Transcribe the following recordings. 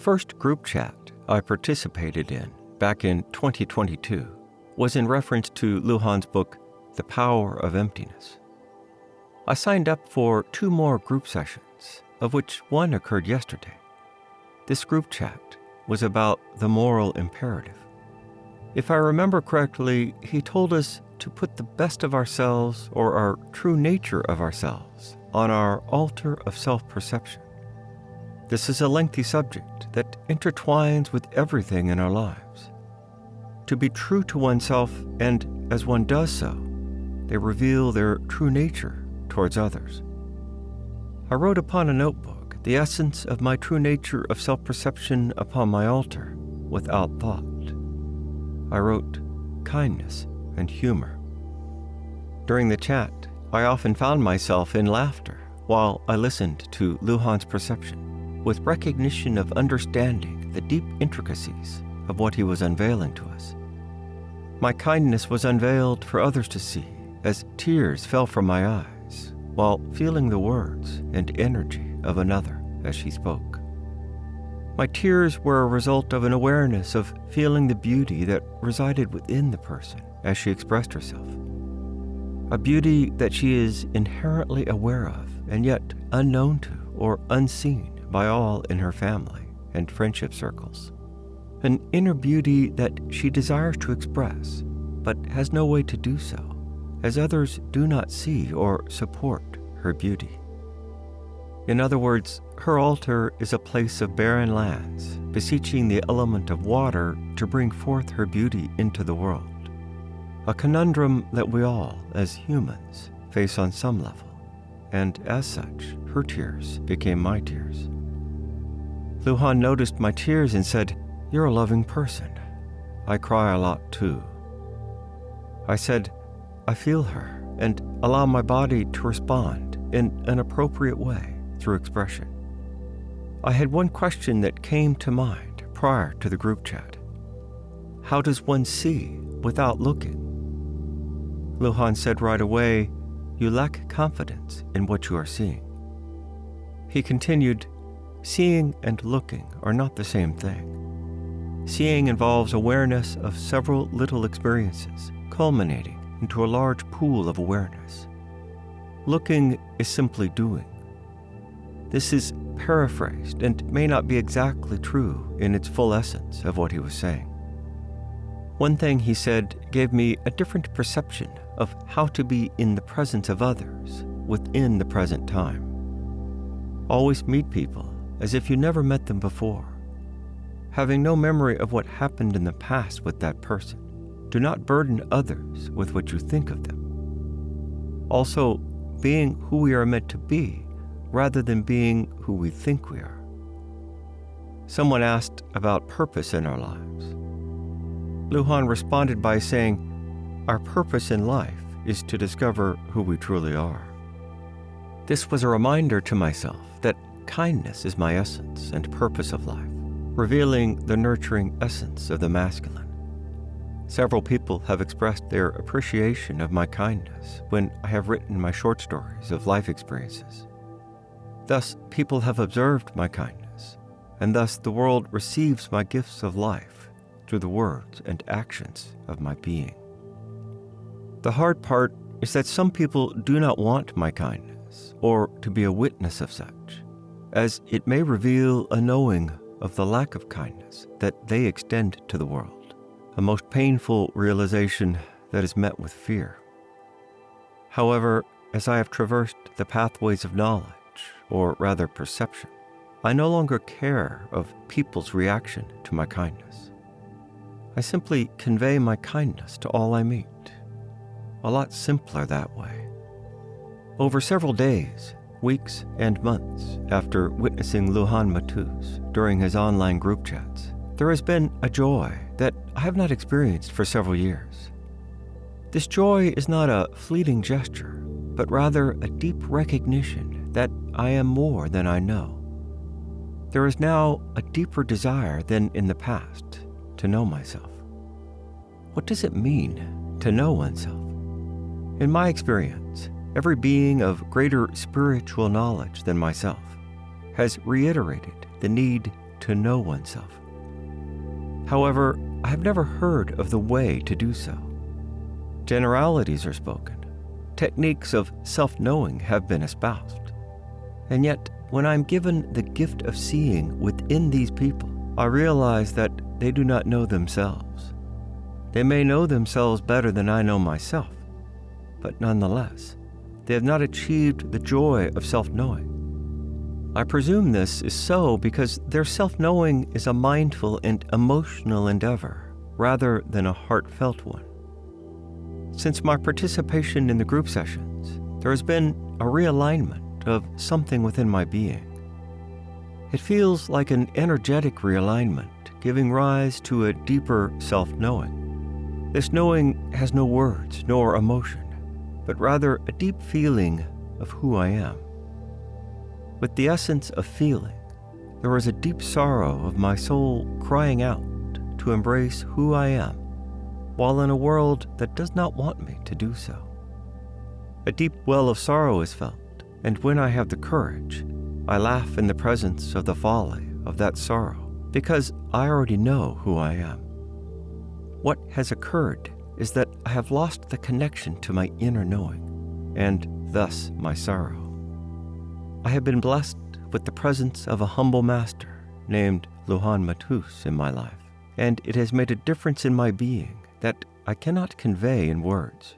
first group chat I participated in back in 2022 was in reference to Luhan's book, The Power of Emptiness. I signed up for 2 more group sessions, of which one occurred yesterday. This group chat was about the moral imperative. If I remember correctly, he told us to put the best of ourselves, or our true nature of ourselves, on our altar of self-perception. This is a lengthy subject that intertwines with everything in our lives. To be true to oneself, and as one does so, they reveal their true nature towards others. I wrote upon a notebook the essence of my true nature of self-perception upon my altar without thought. I wrote kindness and humor. During the chat, I often found myself in laughter while I listened to Luhan's perception, with recognition of understanding the deep intricacies of what he was unveiling to us. My kindness was unveiled for others to see as tears fell from my eyes while feeling the words and energy of another as she spoke. My tears were a result of an awareness of feeling the beauty that resided within the person as she expressed herself. A beauty that she is inherently aware of and yet unknown to or unseen by all in her family and friendship circles. An inner beauty that she desires to express, but has no way to do so, as others do not see or support her beauty. In other words, her altar is a place of barren lands, beseeching the element of water to bring forth her beauty into the world. A conundrum that we all, as humans, face on some level, and as such, her tears became my tears. Luhan noticed my tears and said, "You're a loving person. I cry a lot too." I said, "I feel her and allow my body to respond in an appropriate way through expression." I had one question that came to mind prior to the group chat. How does one see without looking? Luhan said right away, "You lack confidence in what you are seeing." He continued, "Seeing and looking are not the same thing. Seeing involves awareness of several little experiences, culminating into a large pool of awareness. Looking is simply doing. This is paraphrased and may not be exactly true in its full essence of what he was saying. One thing he said gave me a different perception of how to be in the presence of others within the present time. Always meet people as if you never met them before. Having no memory of what happened in the past with that person, do not burden others with what you think of them. Also, being who we are meant to be rather than being who we think we are. Someone asked about purpose in our lives. Luhan responded by saying, "Our purpose in life is to discover who we truly are." This was a reminder to myself that kindness is my essence and purpose of life, revealing the nurturing essence of the masculine. Several people have expressed their appreciation of my kindness when I have written my short stories of life experiences. Thus, people have observed my kindness, and thus the world receives my gifts of life through the words and actions of my being. The hard part is that some people do not want my kindness or to be a witness of such, as it may reveal a knowing of the lack of kindness that they extend to the world, a most painful realization that is met with fear. However, as I have traversed the pathways of knowledge, or rather perception, I no longer care of people's reaction to my kindness. I simply convey my kindness to all I meet. A lot simpler that way. Over several days, weeks, and months after witnessing Luhan Matuz during his online group chats, there has been a joy that I have not experienced for several years. This joy is not a fleeting gesture, but rather a deep recognition that I am more than I know. There is now a deeper desire than in the past to know myself. What does it mean to know oneself? In my experience, every being of greater spiritual knowledge than myself has reiterated the need to know oneself. However, I have never heard of the way to do so. Generalities are spoken. Techniques of self-knowing have been espoused. And yet, when I'm given the gift of seeing within these people, I realize that they do not know themselves. They may know themselves better than I know myself, but nonetheless, they have not achieved the joy of self-knowing. I presume this is so because their self-knowing is a mindful and emotional endeavor rather than a heartfelt one. Since my participation in the group sessions, there has been a realignment of something within my being. It feels like an energetic realignment, giving rise to a deeper self-knowing. This knowing has no words nor emotion, but rather a deep feeling of who I am. With the essence of feeling, there is a deep sorrow of my soul crying out to embrace who I am, while in a world that does not want me to do so. A deep well of sorrow is felt, and when I have the courage, I laugh in the presence of the folly of that sorrow, because I already know who I am. What has occurred is that I have lost the connection to my inner knowing, and thus my sorrow. I have been blessed with the presence of a humble master named Lujan Matus in my life, and it has made a difference in my being that I cannot convey in words.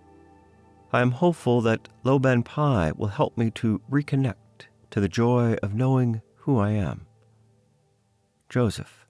I am hopeful that Loban Pai will help me to reconnect to the joy of knowing who I am. Joseph.